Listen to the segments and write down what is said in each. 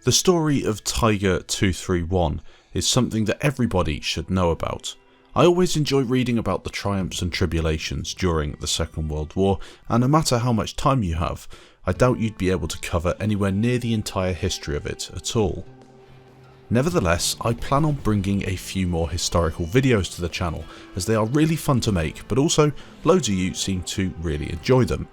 The story of Tiger 231 is something that everybody should know about. I always enjoy reading about the triumphs and tribulations during the Second World War, and no matter how much time you have, I doubt you'd be able to cover anywhere near the entire history of it at all. Nevertheless, I plan on bringing a few more historical videos to the channel, as they are really fun to make, but also loads of you seem to really enjoy them.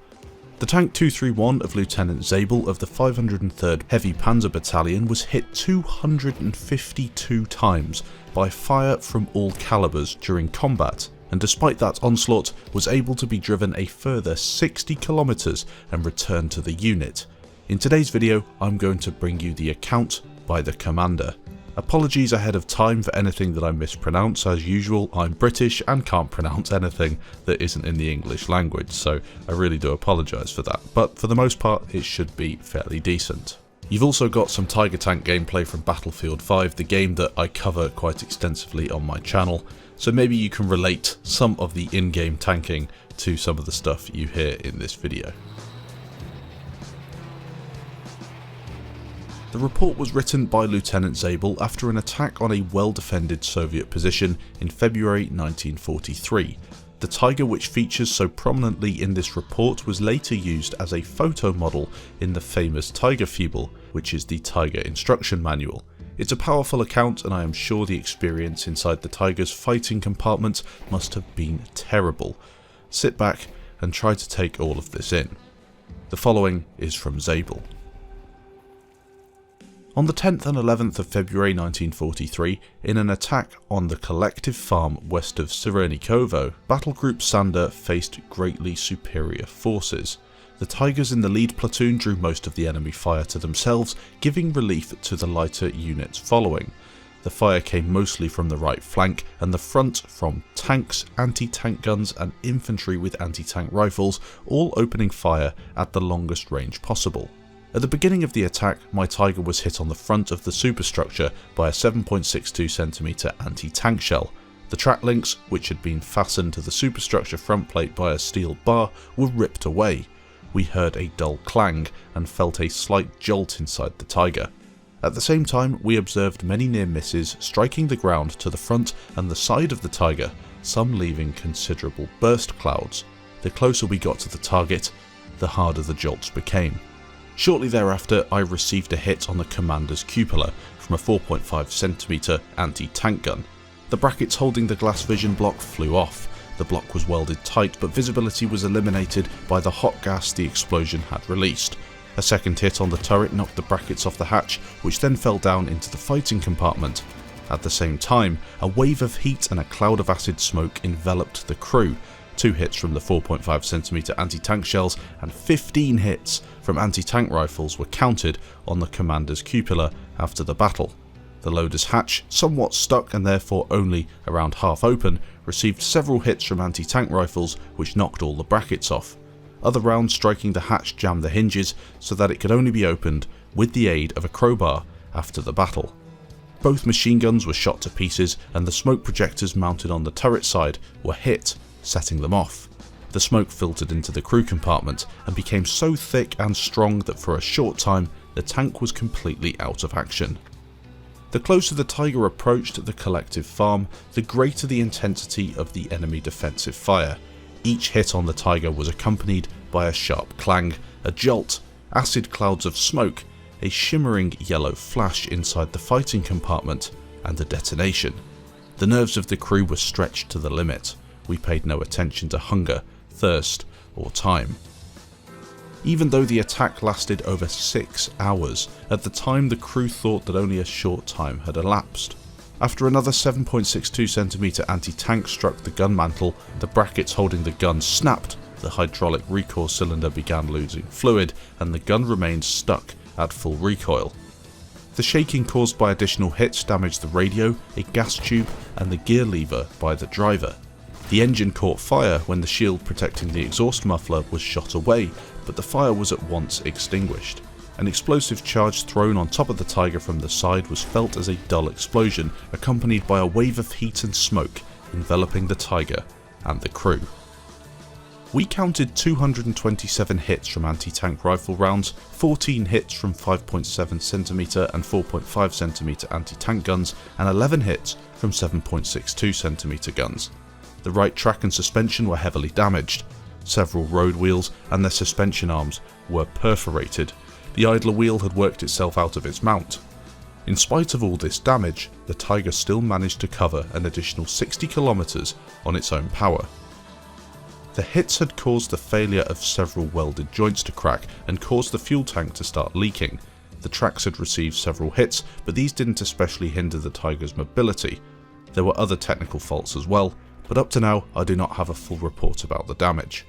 The Tank 231 of Lt Zabel of the 503rd Heavy Panzer Battalion was hit 252 times by fire from all calibers during combat, and despite that onslaught was able to be driven a further 60 kilometers and return to the unit. In today's video I'm going to bring you the account by the commander. Apologies ahead of time for anything that I mispronounce. As usual, I'm British and can't pronounce anything that isn't in the English language, so I really do apologise for that, but for the most part it should be fairly decent. You've also got some Tiger Tank gameplay from Battlefield 5, the game that I cover quite extensively on my channel, so maybe you can relate some of the in-game tanking to some of the stuff you hear in this video. The report was written by Lt Zabel after an attack on a well-defended Soviet position in February 1943. The Tiger, which features so prominently in this report, was later used as a photo model in the famous Tiger Fable, which is the Tiger instruction manual. It's a powerful account, and I am sure the experience inside the Tiger's fighting compartment must have been terrible. Sit back and try to take all of this in. The following is from Zabel. On the 10th and 11th of February 1943, in an attack on the collective farm west of Sirenikovo, Battle Group Sander faced greatly superior forces. The Tigers in the lead platoon drew most of the enemy fire to themselves, giving relief to the lighter units following. The fire came mostly from the right flank, and the front from tanks, anti-tank guns and infantry with anti-tank rifles, all opening fire at the longest range possible. At the beginning of the attack, my Tiger was hit on the front of the superstructure by a 7.62cm anti-tank shell. The track links, which had been fastened to the superstructure front plate by a steel bar, were ripped away. We heard a dull clang and felt a slight jolt inside the Tiger. At the same time, we observed many near misses striking the ground to the front and the side of the Tiger, some leaving considerable burst clouds. The closer we got to the target, the harder the jolts became. Shortly thereafter, I received a hit on the commander's cupola from a 4.5cm anti-tank gun. The brackets holding the glass vision block flew off. The block was welded tight, but visibility was eliminated by the hot gas the explosion had released. A second hit on the turret knocked the brackets off the hatch, which then fell down into the fighting compartment. At the same time, a wave of heat and a cloud of acid smoke enveloped the crew. 2 hits from the 4.5cm anti-tank shells and 15 hits from anti-tank rifles were counted on the commander's cupola after the battle. The loader's hatch, somewhat stuck and therefore only around half open, received several hits from anti-tank rifles which knocked all the brackets off. Other rounds striking the hatch jammed the hinges so that it could only be opened with the aid of a crowbar after the battle. Both machine guns were shot to pieces, and the smoke projectors mounted on the turret side were hit, setting them off. The smoke filtered into the crew compartment and became so thick and strong that for a short time the tank was completely out of action. The closer the Tiger approached the collective farm, the greater the intensity of the enemy defensive fire. Each hit on the Tiger was accompanied by a sharp clang, a jolt, acid clouds of smoke, a shimmering yellow flash inside the fighting compartment, and a detonation. The nerves of the crew were stretched to the limit. We paid no attention to hunger, thirst, or time. Even though the attack lasted over 6 hours, at the time the crew thought that only a short time had elapsed. After another 7.62cm anti-tank struck the gun mantle, the brackets holding the gun snapped, the hydraulic recoil cylinder began losing fluid, and the gun remained stuck at full recoil. The shaking caused by additional hits damaged the radio, a gas tube, and the gear lever by the driver. The engine caught fire when the shield protecting the exhaust muffler was shot away, but the fire was at once extinguished. An explosive charge thrown on top of the Tiger from the side was felt as a dull explosion, accompanied by a wave of heat and smoke enveloping the Tiger and the crew. We counted 227 hits from anti-tank rifle rounds, 14 hits from 5.7cm and 4.5cm anti-tank guns, and 11 hits from 7.62cm guns. The right track and suspension were heavily damaged. Several road wheels and their suspension arms were perforated. The idler wheel had worked itself out of its mount. In spite of all this damage, the Tiger still managed to cover an additional 60 kilometers on its own power. The hits had caused the failure of several welded joints to crack and caused the fuel tank to start leaking. The tracks had received several hits, but these didn't especially hinder the Tiger's mobility. There were other technical faults as well, but up to now I do not have a full report about the damage.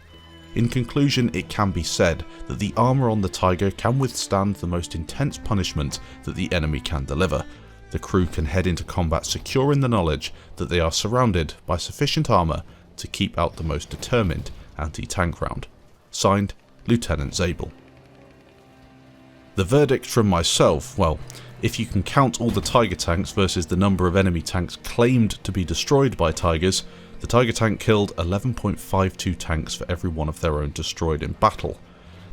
In conclusion, it can be said that the armour on the Tiger can withstand the most intense punishment that the enemy can deliver. The crew can head into combat secure in the knowledge that they are surrounded by sufficient armour to keep out the most determined anti-tank round. Signed, Lt Zabel. The verdict from myself, well, if you can count all the Tiger tanks versus the number of enemy tanks claimed to be destroyed by Tigers, the Tiger tank killed 11.52 tanks for every one of their own destroyed in battle.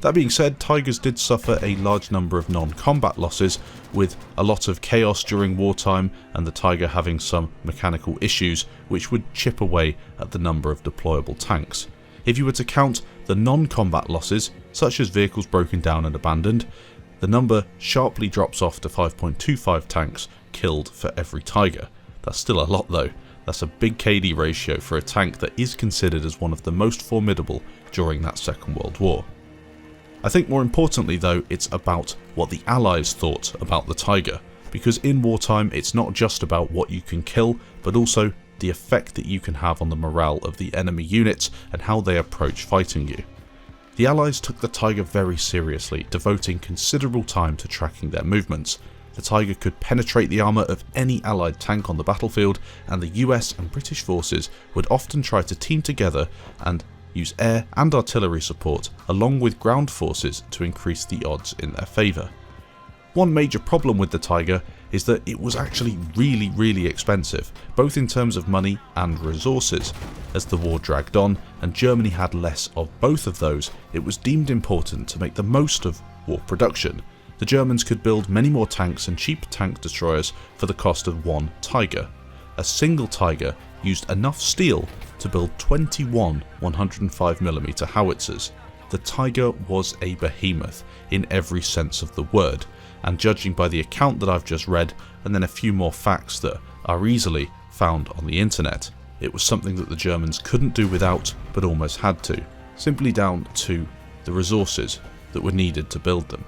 That being said, Tigers did suffer a large number of non-combat losses, with a lot of chaos during wartime and the Tiger having some mechanical issues which would chip away at the number of deployable tanks. If you were to count the non-combat losses, such as vehicles broken down and abandoned, the number sharply drops off to 5.25 tanks killed for every Tiger. That's still a lot though. That's a big KD ratio for a tank that is considered as one of the most formidable during that Second World War. I think more importantly though, it's about what the Allies thought about the Tiger, because in wartime it's not just about what you can kill, but also the effect that you can have on the morale of the enemy units and how they approach fighting you. The Allies took the Tiger very seriously, devoting considerable time to tracking their movements. The Tiger could penetrate the armour of any Allied tank on the battlefield, and the US and British forces would often try to team together and use air and artillery support along with ground forces to increase the odds in their favour. One major problem with the Tiger is that it was actually really expensive, both in terms of money and resources. As the war dragged on and Germany had less of both of those, it was deemed important to make the most of war production. The Germans could build many more tanks and cheap tank destroyers for the cost of one Tiger. A single Tiger used enough steel to build 21 105mm howitzers. The Tiger was a behemoth in every sense of the word, and judging by the account that I've just read and then a few more facts that are easily found on the internet, it was something that the Germans couldn't do without but almost had to, simply down to the resources that were needed to build them.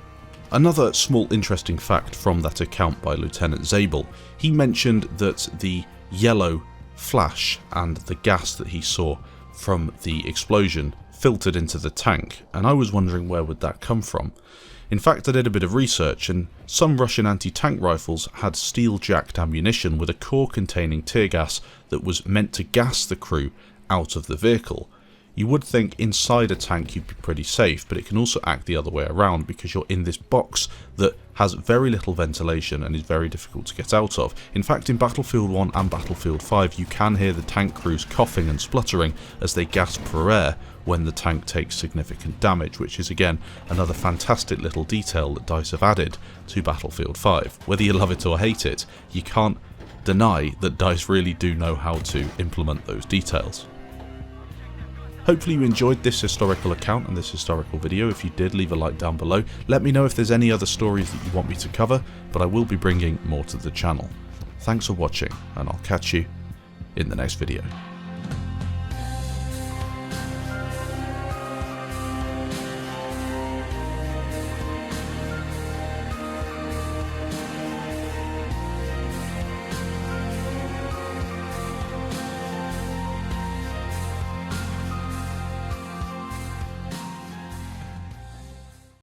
Another small interesting fact from that account by Lt Zabel, he mentioned that the yellow flash and the gas that he saw from the explosion filtered into the tank, and I was wondering where would that come from. In fact, I did a bit of research, and some Russian anti-tank rifles had steel-jacked ammunition with a core containing tear gas that was meant to gas the crew out of the vehicle. You would think inside a tank you'd be pretty safe, but it can also act the other way around because you're in this box that has very little ventilation and is very difficult to get out of. In fact, in Battlefield 1 and Battlefield 5 you can hear the tank crews coughing and spluttering as they gasp for air when the tank takes significant damage, which is again another fantastic little detail that DICE have added to Battlefield 5. Whether you love it or hate it, you can't deny that DICE really do know how to implement those details. Hopefully you enjoyed this historical account and this historical video. If you did, leave a like down below. Let me know if there's any other stories that you want me to cover, but I will be bringing more to the channel. Thanks for watching, and I'll catch you in the next video.